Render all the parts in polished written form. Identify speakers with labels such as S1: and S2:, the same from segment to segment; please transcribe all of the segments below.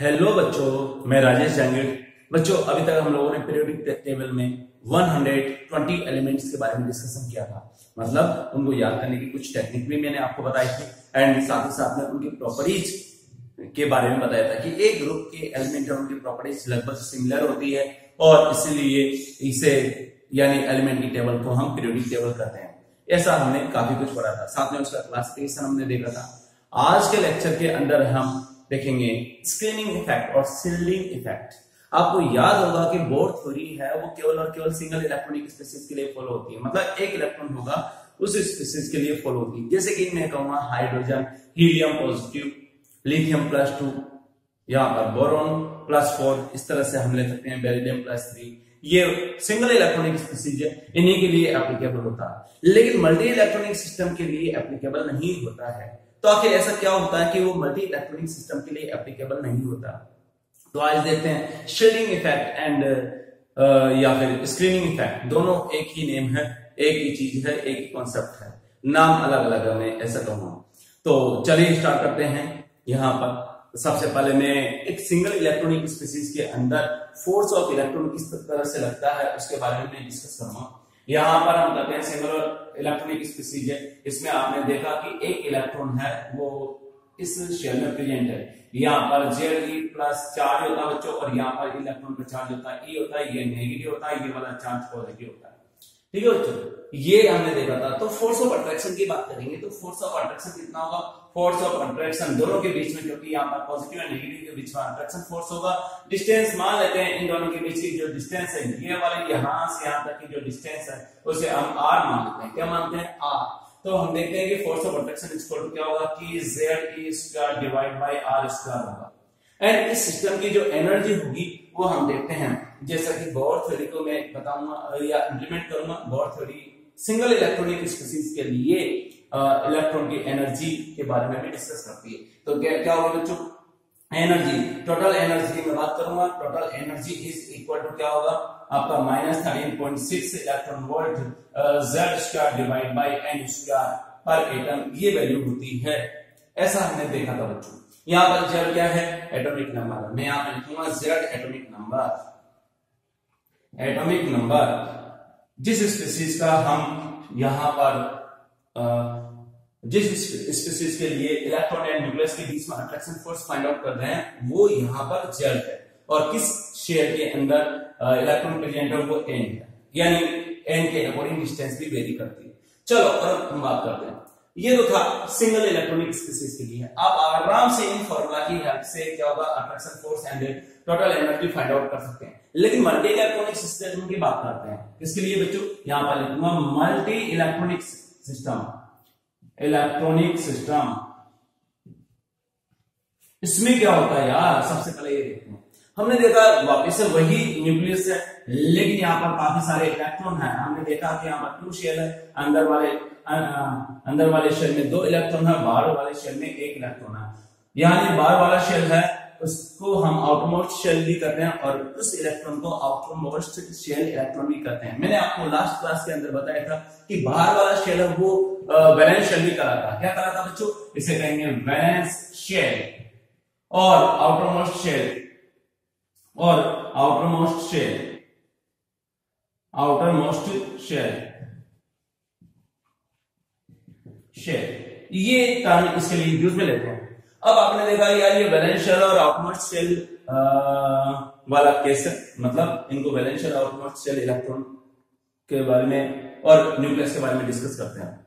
S1: Hello बच्चों, मैं राजेश जहांगीर। बच्चों, अभी तक हम लोगों ने पीरियोडिक टेबल में 120 एलिमेंट्स के बारे में डिस्कशन किया था। मतलब उनको याद करने की कुछ टेक्निक भी मैंने आपको बताई थी एंड साथ ही साथ में उनकी प्रॉपर्टीज के बारे में बताया था कि एक ग्रुप के एलिमेंट और उनकी प्रॉपर्टीज लगभग सिमिलर होती है और इसीलिए इसे यानी एलिमेंट की टेबल को हम पीरियोडिक टेबल कहते हैं। ऐसा हमने काफी कुछ पढ़ा था, साथ में उसका क्लासिफिकेशन हमने देखा था। आज के लेक्चर के अंदर हम देखेंगे स्क्रीनिंग इफेक्ट और सील्डिंग इफेक्ट। आपको याद होगा कि बोर थ्योरी है वो केवल और केवल सिंगल इलेक्ट्रॉनिक स्पीशीज के लिए फॉलो होती है। मतलब एक इलेक्ट्रॉन होगा उस स्पीशीज के लिए फॉलो होगी। जैसे कि मैं कहूंगा हाइड्रोजन हीलियम पॉजिटिव, लिथियम +2, यहाँ पर बोरॉन +4, इस तरह से हम ले सकते हैं बेरिलियम +3। ये सिंगल इलेक्ट्रॉनिक स्पीशीज है, इन्हीं के लिए एप्लीकेबल होता है, लेकिन मल्टी इलेक्ट्रॉनिक सिस्टम के लिए एप्लीकेबल नहीं होता है। तो आखिर ऐसा क्या होता है कि वो मल्टी इलेक्ट्रॉनिक सिस्टम के लिए एप्लीकेबल नहीं होता। तो आज देखते हैं शील्डिंग इफेक्ट एंड या फिर स्क्रीनिंग इफेक्ट। दोनों एक ही नेम है, एक ही चीज है, एक ही कॉन्सेप्ट है, नाम अलग अलग है, मैं ऐसा कहूंगा। तो चलिए स्टार्ट करते हैं। यहाँ पर सबसे पहले मैं एक सिंगल इलेक्ट्रॉनिक स्पीशीज के अंदर फोर्स ऑफ इलेक्ट्रॉन किस तरह से लगता है उसके बारे में डिस्कस करूंगा। यहाँ पर हम कहते हैं सिंगल इलेक्ट्रॉनिक स्पीशीज है। इसमें आपने देखा कि एक इलेक्ट्रॉन है वो इस शेल में प्रेजेंट है। यहाँ पर Ze प्लस चार्ज होता है बच्चों, और यहाँ पर इलेक्ट्रॉन का चार्ज होता है E होता है, ये नेगेटिव होता है, ये वाला चार्ज पॉजिटिव होता है। ठीक है बच्चों, ये हमने देखा था। तो फोर्स ऑफ अट्रैक्शन की बात करेंगे तो फोर्स ऑफ अट्रैक्शन कितना होगा? फोर्स ऑफ अट्रैक्शन दोनों के बीच में, क्योंकि यहाँ पर पॉजिटिव और नेगेटिव के बीच में अट्रैक्शन फोर्स होगा। डिस्टेंस मान लेते हैं इन दोनों के बीच की जो डिस्टेंस है, ये वाले यहाँ से यहाँ तक की जो डिस्टेंस है उसे हम R मान लेते हैं। क्या मानते हैं? R। तो हम देखते हैं कि force of attraction equal to क्या होगा कि Ze² डिवाइड बाय R² होगा। एंड इस सिस्टम की जो एनर्जी होगी वो हम देखते हैं, जैसा कि बोर थ्योरी को मैं बताऊंगा या इंप्लीमेंट करूंगा। Bore theory single electronic species के लिए इलेक्ट्रॉन की एनर्जी के बारे में भी डिस्कस करती है। तो क्या होगा बच्चों? एनर्जी, टोटल एनर्जी की मैं बात करूंगा। Total energy is equal to क्या होगा आपका -13.6 electron volt Z² divide by n² पर एटम, ये वैल्यू होती है। ऐसा हमने देखा था बच्चों। यहाँ पर Z क्या है? Atomic number. मैं यहाँ पे लिखूंगा Z atomic number. Atomic number जिस स्पीशीज का हम यहाँ पर जिस स्पीशीज के लिए इलेक्ट्रॉन एंड न्यूक्लियस के बीच में अट्रैक्शन फोर्स फाइंड आउट कर रहे हैं वो यहाँ पर Z है, और किस शेयर के अंदर इलेक्ट्रॉन प्रेजेंट है वो N है, यानी N के अकॉर्डिंग डिस्टेंस भी वेरी करती है। चलो अब हम बात करते हैं। ये तो था सिंगल इलेक्ट्रॉनिक स्पीशीज के लिए। आप आराम से इन फॉर्मूला की हेल्प से क्या होगा attraction force and total energy find out कर सकते हैं। लेकिन मल्टी इलेक्ट्रॉनिक सिस्टम की बात करते हैं। इसके लिए बच्चों यहाँ पर लिखूंगा multi electronic system. Electronic system, इसमें क्या होता है यार? सबसे पहले ये देखते हैं। हमने देखा वापस से वही न्यूक्लियस है, लेकिन यहाँ पर काफी सारे इलेक्ट्रॉन है। हमने देखा कि यहाँ पर 2 शेल है, अंदर वाले शेल में 2 इलेक्ट्रॉन है, बाहर वाले शेल में 1 इलेक्ट्रॉन है। यानी बाहर वाला शेल है उसको हम आउटरमोस्ट शेल भी कहते हैं, और उस इलेक्ट्रॉन को आउटरमोस्ट शेल इलेक्ट्रॉन भी कहते हैं। मैंने आपको लास्ट क्लास के अंदर बताया था कि बाहर वाला शेल है वो वैलेंस शेल भी कहलाता है। क्या कहलाता है बच्चों? इसे कहेंगे वैलेंस शेल, और आउटरमोस्ट शेल, और outermost shell, outermost shell, shell, ये टर्म इसके लिए यूज में लेते हैं। अब आपने देखा यार ये वैलेंस शेल और आउटरमोस्ट शेल वाला केस है, मतलब इनको वैलेंस शेल और आउटरमोस्ट शेल इलेक्ट्रॉन के बारे में और न्यूक्लियस के बारे में डिस्कस करते हैं।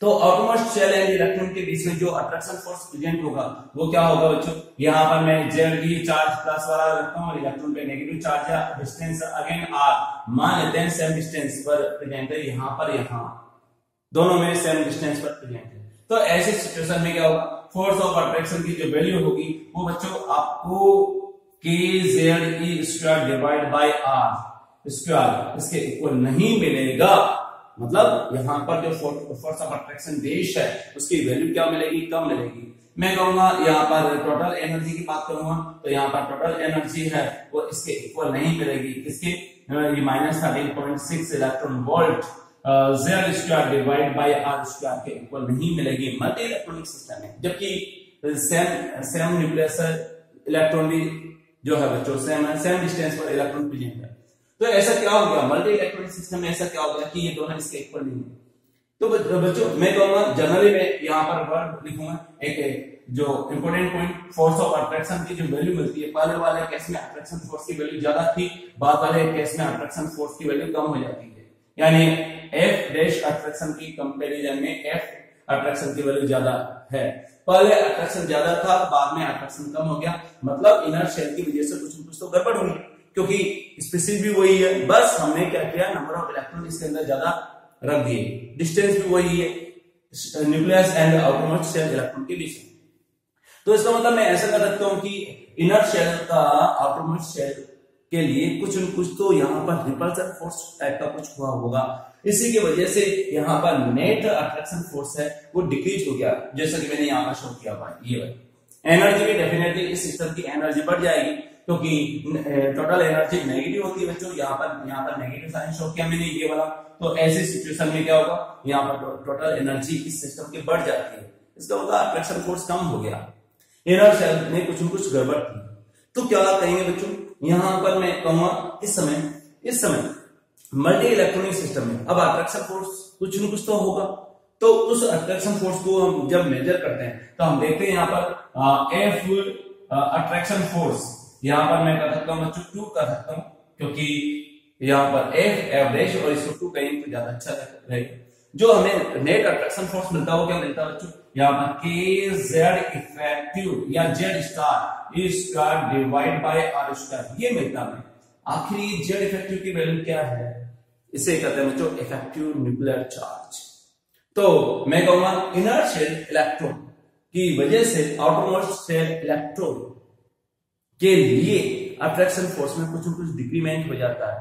S1: तो आउटरमोस्ट शेल एंड इलेक्ट्रॉन के बीच में जो अट्रैक्शन फोर्स प्रेजेंट होगा वो क्या होगा बच्चों? यहाँ पर मैं Ze चार्ज प्लस वाला रखता हूँ और इलेक्ट्रॉन पे नेगेटिव चार्ज है। डिस्टेंस अगेन R, मान लेते हैं सेम डिस्टेंस पर प्रेजेंट है, यहाँ पर यहाँ दोनों में सेम डिस्टेंस पर प्रेजेंट है। तो ऐसी सिचुएशन में क्या होगा? फोर्स ऑफ अट्रैक्शन की जो वैल्यू होगी वो बच्चों आपको kZe² डिवाइड बाय R² इसके इक्वल नहीं मिलेगा। मतलब यहाँ पर जो फोर्स ऑफ अट्रैक्शन देश है उसकी वैल्यू क्या मिलेगी? कम मिलेगी। मैं कहूंगा यहाँ पर टोटल एनर्जी की बात करूंगा तो यहाँ पर टोटल एनर्जी है वो इसके इक्वल नहीं मिलेगी। किसके? ये -13.6 electron volt Z² divide by R² के इक्वल नहीं मिलेगी मल्टी इलेक्ट्रॉनिक सिस्टम में। जबकि सेम न्यूक्लियस इलेक्ट्रॉन भी जो है बच्चों सेम है, सेम डिस्टेंस पर इलेक्ट्रॉन प्रेजेंट है। तो ऐसा क्या हो गया, मल्टी इलेक्ट्रॉनिक सिस्टम में ऐसा क्या हो गया कि ये दोनों इसके इक्वल नहीं है। तो बच्चों मैं कहूंगा जनरली मैं यहाँ पर वर्ड लिखूंगा, एक जो important point, force of attraction की जो वैल्यू मिलती है, पहले वाले केस में अट्रैक्शन फोर्स की वैल्यू ज्यादा थी, बाद वाले केस में अट्रैक्शन फोर्स की वैल्यू कम हो जाती है। यानी एफ डैश अट्रैक्शन की कंपैरिजन में एफ अट्रैक्शन की वैल्यू ज्यादा है। पहले अट्रैक्शन ज्यादा था, बाद में अट्रैक्शन कम हो गया, मतलब इनर शेल की वजह से कुछ न कुछ तो गड़बड़ हुई, क्योंकि स्पीसीज भी वही है, बस हमने क्या किया, नंबर ऑफ इलेक्ट्रॉन इसके अंदर ज्यादा रख दिए, डिस्टेंस भी वही है nucleus and outermost shell electron के बीच में। तो इसका मतलब मैं ऐसा कर सकता हूं कि इनर शेल का आउटरमोस्ट शेल के लिए कुछ न कुछ तो यहाँ पर रिपल्सन फोर्स टाइप का कुछ हुआ होगा, इसी की वजह से यहाँ पर नेट अट्रैक्शन फोर्स है वो डिक्रीज हो गया, जैसा कि मैंने यहाँ पर शो किया हुआ है। ये एनर्जी भी डेफिनेटली इस सिस्टम की एनर्जी बढ़ जाएगी, क्योंकि टोटल एनर्जी नेगेटिव होती है बच्चों, यहाँ पर नेगेटिव साइन शो किया मैंने ये वाला। तो ऐसी सिचुएशन में क्या होगा, यहाँ पर टोटल एनर्जी इस सिस्टम की बढ़ जाती है, इसका मतलब अट्रैक्शन फोर्स कम हो गया, इनर शेल में कुछ न कुछ गड़बड़ थी। तो क्या कहेंगे बच्चों, यहाँ पर मैं कहूंगा इस समय मल्टी इलेक्ट्रॉनिक सिस्टम में अब अट्रैक्शन फोर्स कुछ न कुछ तो होगा। तो उस अट्रैक्शन फोर्स को हम जब मेजर करते हैं तो हम देखते हैं यहाँ पर एफ अट्रैक्शन फोर्स, यहाँ पर मैं कर सकता हूँ बच्चों 2 कर सकता हूँ, क्योंकि यहाँ पर एफ एवरेज और इसको 2 कहेंगे तो ज्यादा अच्छा रहेगा। जो हमें नेट अट्रैक्शन फोर्स मिलता है वो क्या मिलता है बच्चों, यहाँ पर के जेड इफेक्टिव या Z star divide by R star, ये मिलता है। आखिरी जेड इफेक्टिव की वैल्यू क्या है, इसे कहते हैं बच्चों इफेक्टिव न्यूक्लियर चार्ज। तो मैं कहूंगा इनर शेल इलेक्ट्रॉन की वजह से आउटरमोस्ट शेल इलेक्ट्रॉन के लिए अट्रैक्शन फोर्स में कुछ न कुछ डिक्रीमेंट हो जाता है,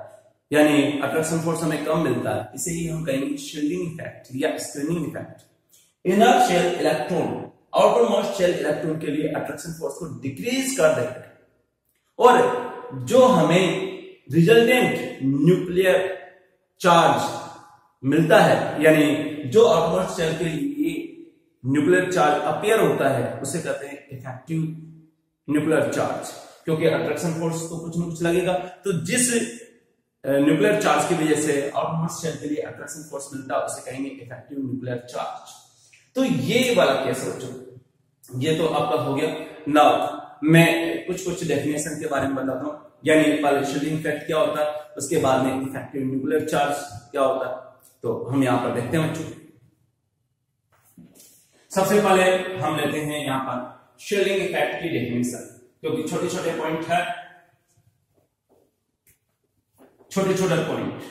S1: यानी अट्रैक्शन फोर्स हमें कम मिलता है, इसे ही हम कहेंगे शील्डिंग इफेक्ट या screening effect. Inner shell electron outermost shell electron के लिए अट्रैक्शन फोर्स को डिक्रीज कर देते हैं, और जो हमें रिजल्टेंट न्यूक्लियर चार्ज मिलता है, यानी जो आउटरमोस्ट शेल के लिए न्यूक्लियर चार्ज अपीयर होता है, उसे कहते हैं इफेक्टिव न्यूक्लियर चार्ज, क्योंकि अट्रैक्शन फोर्स तो कुछ न कुछ लगेगा। तो जिस न्यूक्लियर चार्ज की वजह से आउटरमोस्ट शेल के लिए अट्रैक्शन फोर्स मिलता है उसे कहेंगे इफेक्टिव न्यूक्लियर चार्ज। तो ये वाला केस बच्चों, ये तो आपका हो गया। नाउ मैं कुछ डेफिनेशन के बारे में बताता हूँ, यानी पहले शील्डिंग इफेक्ट क्या होता है, उसके बाद में इफेक्टिव न्यूक्लियर चार्ज क्या होता है। तो हम यहाँ पर देखते हैं बच्चों, सबसे पहले हम लेते हैं यहाँ पर शील्डिंग इफेक्ट की डेफिनेशन, क्योंकि छोटे छोटे पॉइंट है, छोटे छोटे पॉइंट।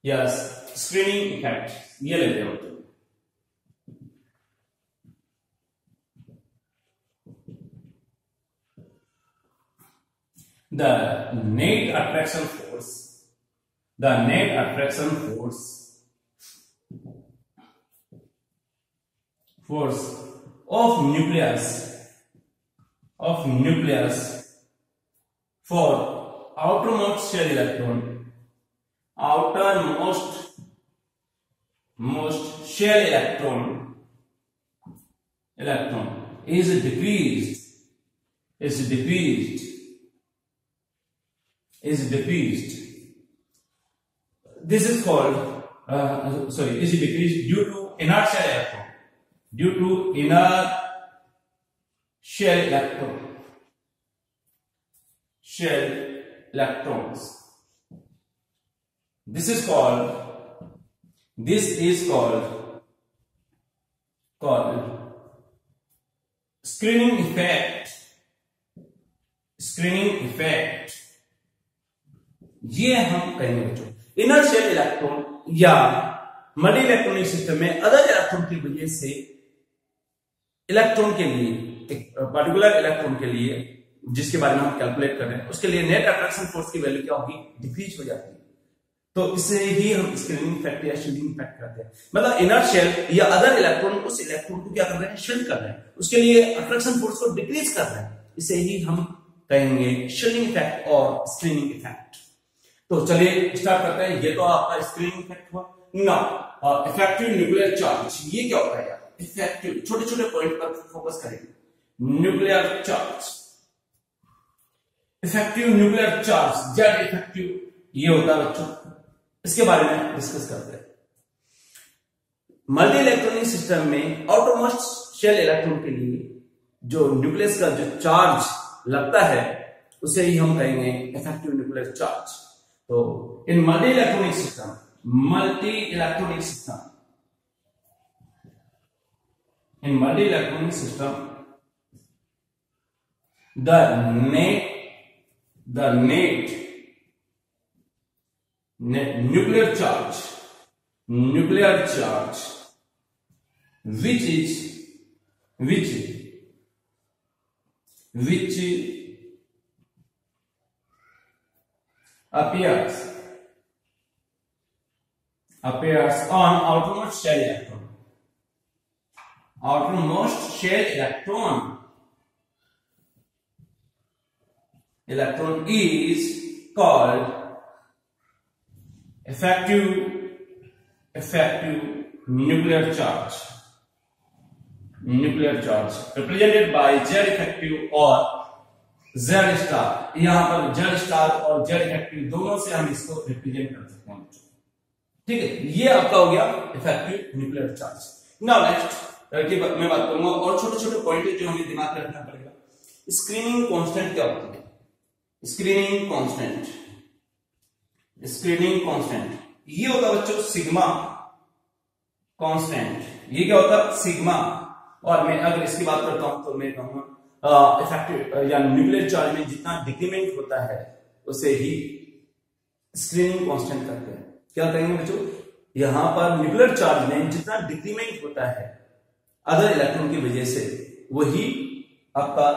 S1: यस, स्क्रीनिंग इफेक्ट ये लेते हैं बच्चों। The net attraction force of nucleus for outermost shell electron is decreased. This is called is decreased due to inner shell electron. Due to inner shell electrons. This is called screening effect. ये हम कहेंगे बच्चों inner shell electron या multi electronic system में other electron की वजह से electron के लिए, एक पर्टिकुलर इलेक्ट्रॉन के लिए जिसके बारे में हम कैलकुलेट कर रहे हैं, उसके लिए नेट अट्रैक्शन फोर्स की वैल्यू क्या होगी, डिक्रीज हो जाती है। तो इसे ही हम स्क्रीनिंग इफेक्ट या शील्डिंग इफेक्ट कहते हैं। मतलब इनर शेल या अदर इलेक्ट्रॉन उस इलेक्ट्रॉन को क्या कर रहे हैं, शील्ड कर रहे हैं, उसके लिए अट्रैक्शन फोर्स को डिक्रीज कर रहे हैं, इसे ही हम कहेंगे शील्डिंग इफेक्ट और स्क्रीनिंग इफेक्ट। तो चलिए स्टार्ट करते हैं। ये तो आपका स्क्रीनिंग इफेक्ट हुआ। नाउ इफेक्टिव न्यूक्लियर चार्ज, ये क्या होता है यार? इफेक्टिव, छोटे छोटे पॉइंट पर फोकस करेंगे। Nuclear charge, effective nuclear charge, Z effective, ये होता है बच्चों, इसके बारे में डिस्कस करते हैं। मल्टी इलेक्ट्रॉनिक सिस्टम में आउटरमोस्ट शेल इलेक्ट्रॉन के लिए जो न्यूक्लियस का जो चार्ज लगता है उसे ही हम कहेंगे इफेक्टिव न्यूक्लियर चार्ज। तो in multi electronic system, in multi electronic system the net nuclear charge which appears on outermost shell electron is called effective nuclear charge represented by Z effective और Z star। यहां पर Z star और Z effective दोनों से हम इसको represent कर सकते हैं। ठीक है, ये आपका हो गया effective nuclear charge. Now next मैं बात करूंगा और छोटे छोटे पॉइंट जो हमें दिमाग में रखना पड़ेगा। स्क्रीनिंग कांस्टेंट क्या होती है? स्क्रीनिंग कांस्टेंट ये होता है बच्चों सिग्मा कांस्टेंट। ये क्या होता है? सिग्मा। और मैं अगर इसकी बात करता हूं तो मैं कहूंगा इफेक्टिव या न्यूक्लियर चार्ज में जितना डिक्रीमेंट होता है उसे ही स्क्रीनिंग कांस्टेंट कहते हैं। क्या कहेंगे बच्चों? यहां पर न्यूक्लियर चार्ज में जितना डिक्रीमेंट होता है अदर इलेक्ट्रॉन की वजह से, वही आपका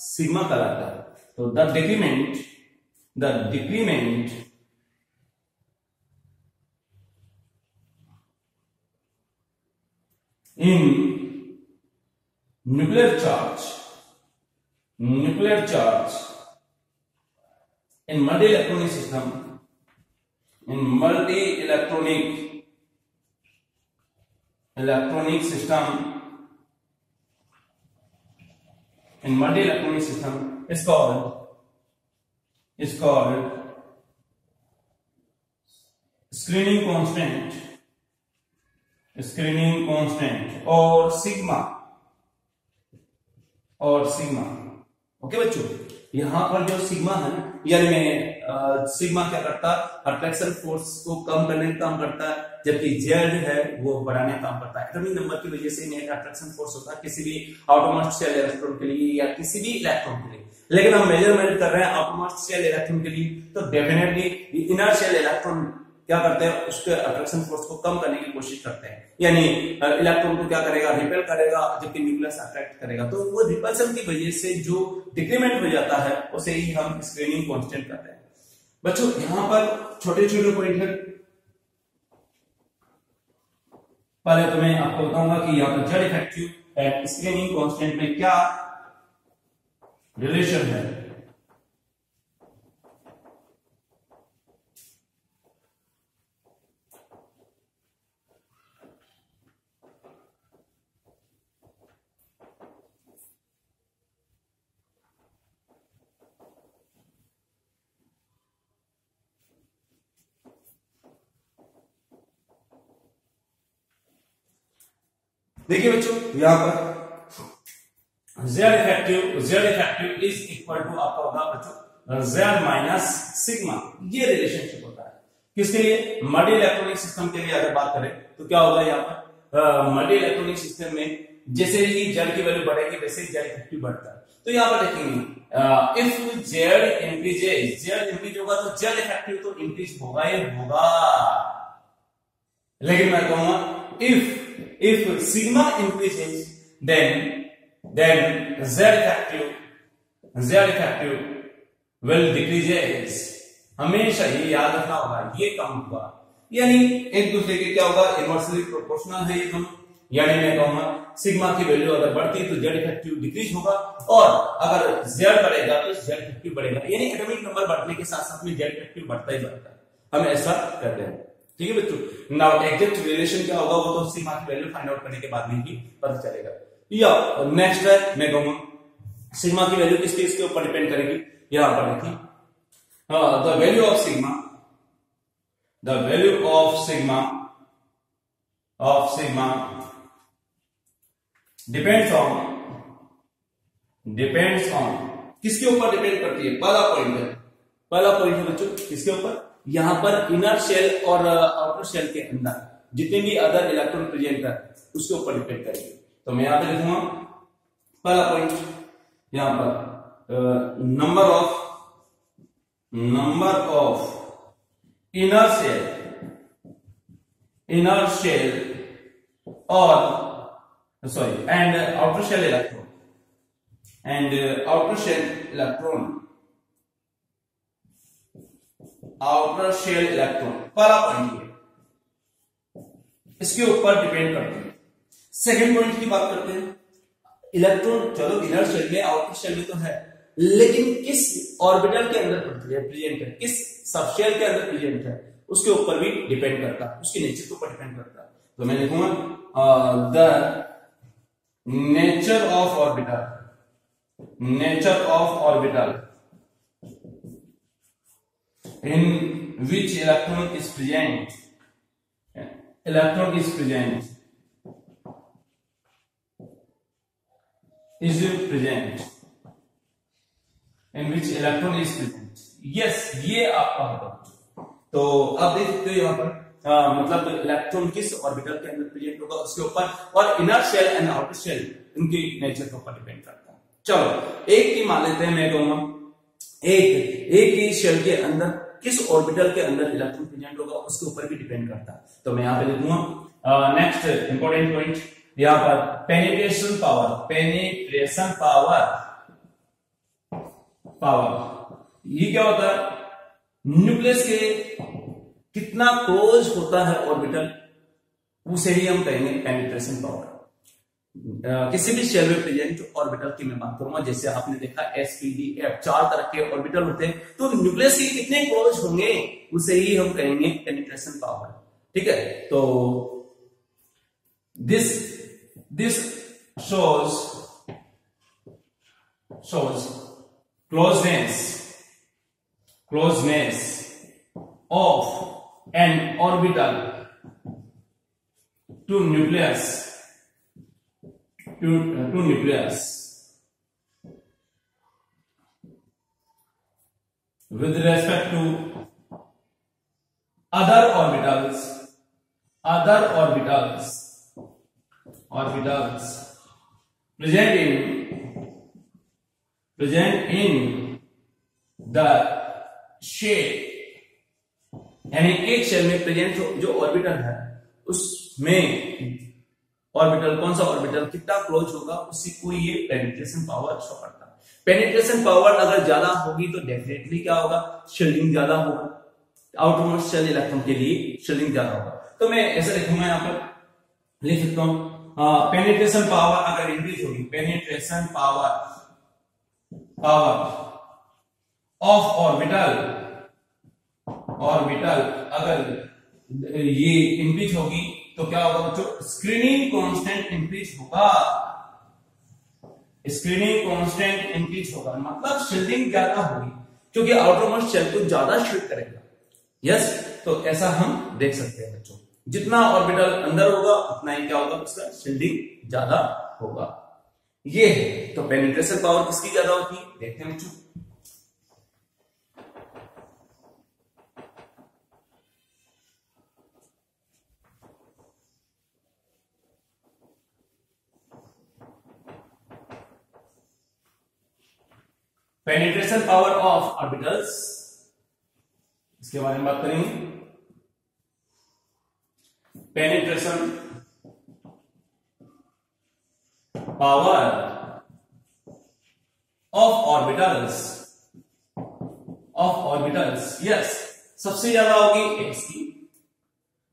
S1: सिग्मा कहलाता है। तो the decrement in nuclear charge in multi-electronic system, in multi-electronic system is called screening constant और सिग्मा। ओके बच्चों, यहां पर जो सिग्मा है यानी में सिग्मा क्या करता है? अट्रैक्शन फोर्स को कम करने का काम करता है, जबकि जेड है वो बढ़ाने का काम करता है। एटॉमिक नंबर की वजह से नेट अट्रैक्शन फोर्स होता है किसी भी आउटरमोस्ट शेल इलेक्ट्रॉन के लिए या किसी भी इलेक्ट्रॉन के लिए। लेकिन हम मेजरमेंट कर रहे हैं आउटरमोस्ट शेल इलेक्ट्रॉन के लिए, तो डेफिनेटली इनर शेल इलेक्ट्रॉन क्या करते हैं? उसके अट्रैक्शन फोर्स को कम करने की कोशिश करते हैं, यानी इलेक्ट्रॉन को क्या करेगा? रिपेल करेगा, जबकि न्यूक्लियस अट्रैक्ट करेगा। तो वो रिपल्सन की वजह से जो डिक्रीमेंट हो जाता है उसे ही हम स्क्रीनिंग कांस्टेंट कहते हैं। बच्चों यहां पर छोटे छोटे पॉइंट है। पहले तो मैं आपको बताऊंगा कि यहाँ पर Z effective and screening constant में क्या रिलेशन है। देखिए बच्चों यहां पर Z effective is equal to आपका होगा बच्चों Z माइनस सिग्मा। ये रिलेशनशिप होता है किसके लिए? मल्टी इलेक्ट्रॉनिक सिस्टम के लिए। अगर बात करें तो क्या होगा यहाँ पर मल्टी इलेक्ट्रॉनिक सिस्टम में जैसे ही Z की वैल्यू बढ़ेगी वैसे ही Z इफेक्टिव बढ़ता है। तो यहाँ पर देखेंगे इफ Z इंक्रीज होगा तो Z इफेक्टिव तो इंक्रीज होगा ही होगा। लेकिन मैं कहूंगा if sigma increases then Z effective will decreases। हमेशा ये याद रखना होगा, ये कम होगा, यानी एक दूसरे के क्या होगा, इनवर्सली प्रोपोर्शनल है ये दोनों। यानी मैं कहूंगा सिग्मा की वैल्यू अगर बढ़ती है तो जेड इफेक्टिव डिक्रीज होगा, और अगर जेड बढ़ेगा तो जेड इफेक्टिव बढ़ेगा, यानी एटॉमिक नंबर बढ़ने के साथ साथ में जेड इफेक्टिव बढ़ता ही बढ़ता है। हम ऐसा करते हैं, ठीक है बच्चों। नाउ एग्जैक्ट रिलेशन क्या होगा वो तो सिग्मा की वैल्यू फाइंड आउट करने के बाद में ही पता चलेगा। या नेक्स्ट है, मैं कहूंगा सिग्मा की वैल्यू किसके ऊपर डिपेंड करेगी, यहां पर देखिए, the value of sigma, the value of sigma depends on किसके ऊपर डिपेंड करती है, पहला पॉइंट है बच्चों किसके ऊपर, यहां पर इनर शेल और आउटर शेल के अंदर जितने भी अदर इलेक्ट्रॉन प्रेजेंट है उसके ऊपर डिपेंड करेगी। तो मैं यहां पे लिखूंगा पहला पॉइंट, यहां पर number of inner shell or and outer shell electron पहला पॉइंट है, इसके ऊपर डिपेंड करते हैं। सेकंड पॉइंट की बात करते हैं, इलेक्ट्रॉन चलो इनर शेल में आउटर शेल में तो है, लेकिन किस ऑर्बिटल के अंदर प्रेजेंट है, किस सबशेल के अंदर प्रेजेंट है उसके ऊपर भी डिपेंड करता है, उसके नेचर के ऊपर डिपेंड करता है। तो मैं लिखूंगा the nature of orbital in which electron is present in which electron is present, yes ये आपका होगा। तो आप देख सकते हो यहाँ पर मतलब इलेक्ट्रॉन किस ऑर्बिटल के अंदर प्रेजेंट होगा उसके ऊपर, और inner shell and outer shell इनके नेचर के ऊपर डिपेंड करता है। चलो एक की मान लेते हैं, मैं कहूंगा एक ही शेल के अंदर किस ऑर्बिटल के अंदर इलेक्ट्रॉन प्रेजेंट होगा उसके ऊपर भी डिपेंड करता है। तो मैं यहाँ पे लिखूंगा नेक्स्ट इंपॉर्टेंट पॉइंट, यहाँ पर पेनिट्रेशन पावर ये क्या होता है, न्यूक्लियस के कितना क्लोज होता है ऑर्बिटल उसे ही हम कहेंगे पेनिट्रेशन पावर। किसी भी शेल में प्रेजेंट ऑर्बिटल की मैं बात करूंगा, जैसे आपने देखा sp-d-f 4 तरह के ऑर्बिटल होते हैं, तो न्यूक्लियस के कितने क्लोज होंगे उसे ही हम कहेंगे पेनिट्रेशन पावर, ठीक है। तो this shows closeness of an orbital to nucleus with respect to other orbitals present in the shell, यानी एक शेल में प्रेजेंट जो ऑर्बिटल है उसमें ऑर्बिटल कौन सा ऑर्बिटल कितना क्लोज होगा उसी को ये पेनिट्रेशन पावर शो करता है। पेनिट्रेशन पावर अगर ज्यादा होगी तो डेफिनेटली क्या होगा, शील्डिंग ज्यादा होगा, आउटर मोस्ट शेल इलेक्ट्रॉन के लिए शील्डिंग ज्यादा होगा। तो मैं ऐसा लिखूंगा, यहाँ पर लिख सकता हूं पेनिट्रेशन पावर अगर इंक्रीज होगी, पेनिट्रेशन पावर ऑफ ऑर्बिटल अगर ये इंक्रीज होगी तो क्या होगा बच्चों, स्क्रीनिंग कांस्टेंट इंक्रीज होगा, मतलब शील्डिंग ज्यादा होगी क्योंकि आउटर मोस्ट शेल को ज्यादा शील्ड करेगा। यस, तो ऐसा हम देख सकते हैं बच्चों, जितना ऑर्बिटल अंदर होगा उतना ही क्या होगा, उसका शील्डिंग ज्यादा होगा। ये है तो पेनिट्रेशन पावर किसकी ज्यादा होती है, देखते हैं बच्चों। पेनिट्रेशन पावर ऑफ ऑर्बिटल्स, इसके बारे में बात करेंगे। Penetration power of of orbitals, yes, सबसे ज्यादा होगी s की,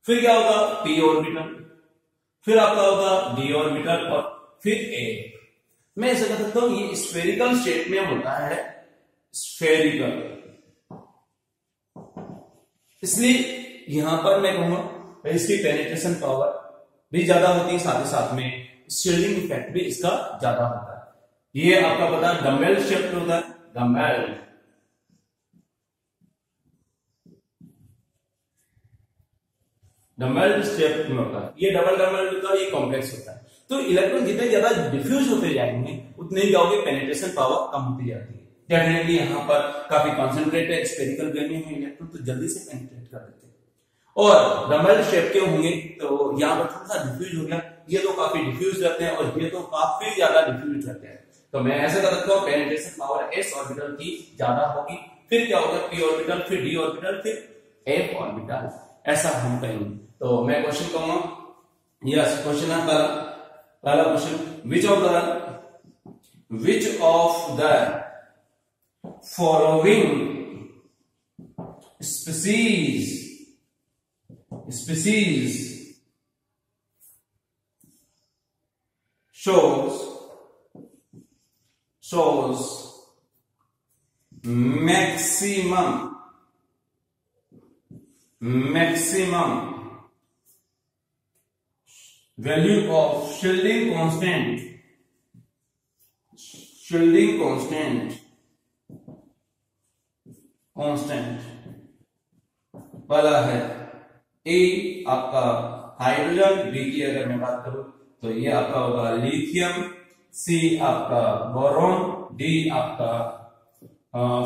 S1: फिर क्या होगा p ऑर्बिटल, फिर आपका होगा d ऑर्बिटल और फिर a। मैं ऐसा कह सकता हूं ये स्फेरिकल शेप में होता है, स्फेरिकल, इसलिए यहां पर मैं कहूंगा इसकी पेनिट्रेशन पावर भी ज्यादा होती है, साथ ही साथ में शील्डिंग इफेक्ट भी इसका ज्यादा होता है। ये आपका पता है डम्बेल शेप होता है, डम्बेल, डम्बेल शेप में होता है, ये डबल डम्बेल होता है, ये कॉम्प्लेक्स होता है। तो इलेक्ट्रॉन जितने ज्यादा डिफ्यूज होते जाएंगे उतने ही क्या होगी, पेनिट्रेशन पावर कम होती जाती है। डेफिनेटली यहाँ पर काफी कॉन्सेंट्रेटेड स्फेरिकल गैलियम में इलेक्ट्रॉन तो जल्दी से पेनिट्रेट कर देते हैं, और डम्बेल शेप के होंगे तो यहाँ पर थोड़ा सा डिफ्यूज हो गया, ये तो काफी डिफ्यूज रहते हैं और ये तो काफी ज्यादा डिफ्यूज रहते हैं। तो मैं ऐसे कर सकता हूँ पेनिट्रेशन पावर s ऑर्बिटल की ज्यादा होगी, फिर क्या होगा p ऑर्बिटल, फिर d ऑर्बिटल, फिर f ऑर्बिटल, ऐसा हम कहेंगे। तो मैं क्वेश्चन कहूंगा, यस क्वेश्चन है पहला question, which of the following species shows maximum value of shielding constant। पहला है ए आपका हाइड्रोजन, बी की अगर मैं बात करूं तो ये आपका होगा लिथियम, सी आपका बोरॉन, डी आपका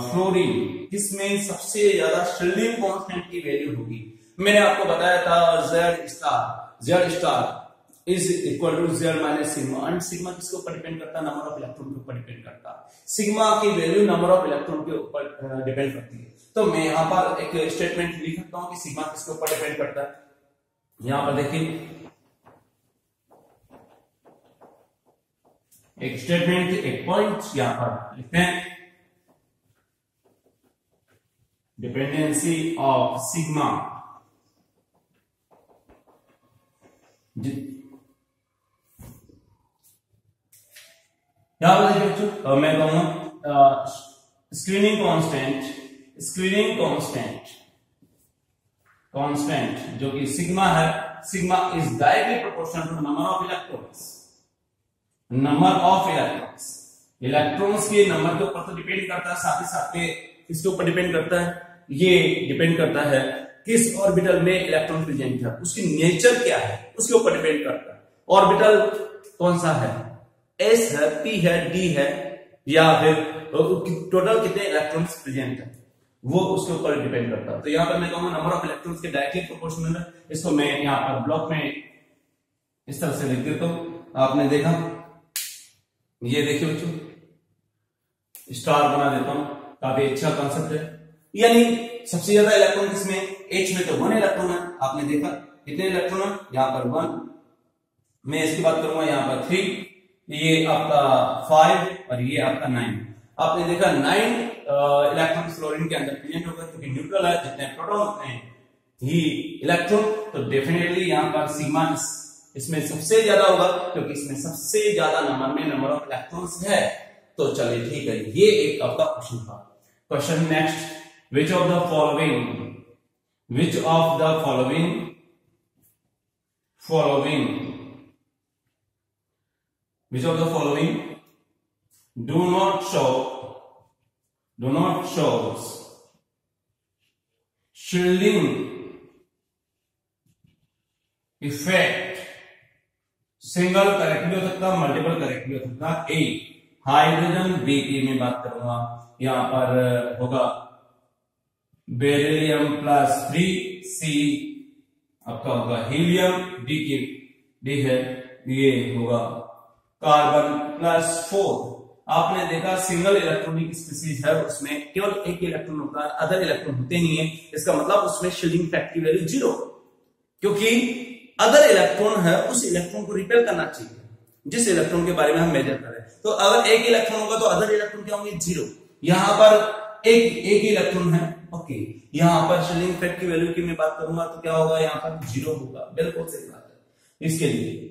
S1: फ्लोरीन। किसमें सबसे ज्यादा शील्डिंग कांस्टेंट की वैल्यू होगी? मैंने आपको बताया था Z star is equal to Z minus sigma, and sigma किसके ऊपर डिपेंड करता है? नंबर ऑफ इलेक्ट्रॉन के ऊपर डिपेंड करता है। सिग्मा की वैल्यू नंबर ऑफ इलेक्ट्रॉन के ऊपर डिपेंड करती है। तो मैं यहाँ पर एक स्टेटमेंट लिख सकता हूँ कि सिग्मा किसके ऊपर डिपेंड करता है। यहाँ पर देखिए एक स्टेटमेंट, एक पॉइंट यहां पर लिखते हैं, डिपेंडेंसी ऑफ सिग्मा यहां पर देखिए मैं कहूंगा स्क्रीनिंग कांस्टेंट जो कि सिग्मा है, sigma is directly proportional to number of electrons. Electrons के नंबर के ऊपर तो डिपेंड करता है, साथ ही साथ में किसके ऊपर डिपेंड करता है? ये डिपेंड करता है किस ऑर्बिटल में इलेक्ट्रॉन प्रेजेंट है, उसकी नेचर क्या है, उसके ऊपर डिपेंड करता है। ऑर्बिटल कौन सा है, एस है, पी है, डी है, या फिर टोटल कितने इलेक्ट्रॉन्स प्रेजेंट है, वो उसके ऊपर डिपेंड करता है। तो यहाँ पर मैं कहूंगा नंबर ऑफ इलेक्ट्रॉन्स के डायरेक्टली प्रोपोर्शनल है। इसको मैं यहाँ पर ब्लॉक में इस तरह से लिख देता हूं। आपने देखा, ये देखिए बच्चों, स्टार बना देता हूं, काफी अच्छा कॉन्सेप्ट है। यानी सबसे ज्यादा इलेक्ट्रॉन किसमें? H में तो 1 इलेक्ट्रॉन है। आपने देखा कितने इलेक्ट्रॉन है? यहाँ पर 1, मैं इसकी बात करूंगा यहाँ पर 3, ये आपका 5 और ये आपका 9। आपने देखा 9 इलेक्ट्रॉन फ्लोरीन के अंदर प्रेजेंट होगा, क्योंकि न्यूट्रल है, जितने प्रोटॉन उतने ही इलेक्ट्रॉन। तो डेफिनेटली यहाँ पर सिग्मा इसमें सबसे ज्यादा होगा, क्योंकि इसमें सबसे ज्यादा नंबर ऑफ इलेक्ट्रॉन्स है। तो चलिए ठीक है, ये एक आपका क्वेश्चन था। Question next, which of the following do not shows shielding effect? Single correctly हो सकता, मल्टीपल करेक्टली हो सकता। ए हाइड्रोजन, बी की मैं बात करूंगा, यहां पर होगा बेरिलियम +3, सी आपका होगा हीलियम, डी है, ये होगा कार्बन +4। आपने देखा सिंगल इलेक्ट्रॉनिक स्पीसीज है, उसमें केवल एक इलेक्ट्रॉन होता है, अदर इलेक्ट्रॉन होते नहीं है। इसका मतलब उसमें शील्डिंग इफेक्ट की वैल्यू 0, क्योंकि अदर इलेक्ट्रॉन है, उस इलेक्ट्रॉन को रिपेल करना चाहिए जिस इलेक्ट्रॉन के बारे में हम मेजर करें। तो अगर एक इलेक्ट्रॉन होगा तो अदर इलेक्ट्रॉन क्या होंगे? 0। यहां पर एक ही इलेक्ट्रॉन है। ओके, यहाँ पर शील्डिंग इफेक्ट की वैल्यू की मैं बात करूंगा तो क्या होगा, यहाँ पर 0 होगा। बिल्कुल सही बात है। इसके लिए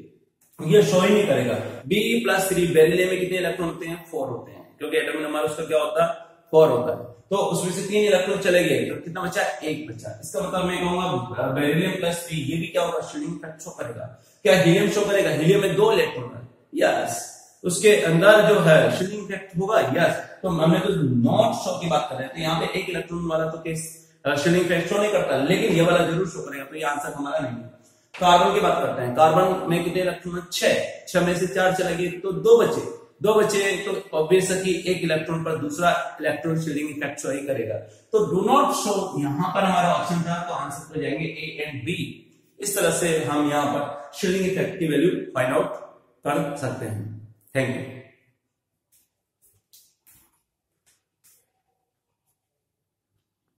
S1: ये शो ही नहीं करेगा। B+3 बेरिलियम में कितने इलेक्ट्रॉन होते हैं, 4 होते हैं, क्योंकि एटॉमिक नंबर उसका क्या होता है, 4 होता है। तो उसमें से 3 इलेक्ट्रॉन चले गए तो कितना बचा, 1 बचा। इसका मतलब मैं कहूंगा बेरिलियम +3 ये भी क्या होगा, शील्डिंग इफेक्ट शो करेगा। क्या हीलियम शो करेगा, हीलियम में 2 इलेक्ट्रॉन है, यस, उसके अंदर जो है शील्डिंग इफेक्ट होगा, यस। तो हमने तो नॉट शो की बात कर रहे हैं, तो यहाँ पे 1 इलेक्ट्रॉन वाला तो केस शील्डिंग इफेक्ट शो नहीं करता, लेकिन ये वाला जरूर शो करेगा। तो ये आंसर हमारा नहीं है। कार्बन की बात करते हैं। कार्बन में कितने इलेक्ट्रॉन है, 6 में से 4 चले गए तो 2 बचे। तो ऑब्वियस है कि 1 इलेक्ट्रॉन पर दूसरा इलेक्ट्रॉन शील्डिंग इफेक्ट शो ही करेगा। तो डू नॉट शो यहां पर हमारा ऑप्शन था, तो आंसर हो जाएंगे ए एंड बी। इस तरह से हम यहां पर शील्डिंग इफेक्ट की वैल्यू फाइंड आउट कर सकते हैं। Thank you.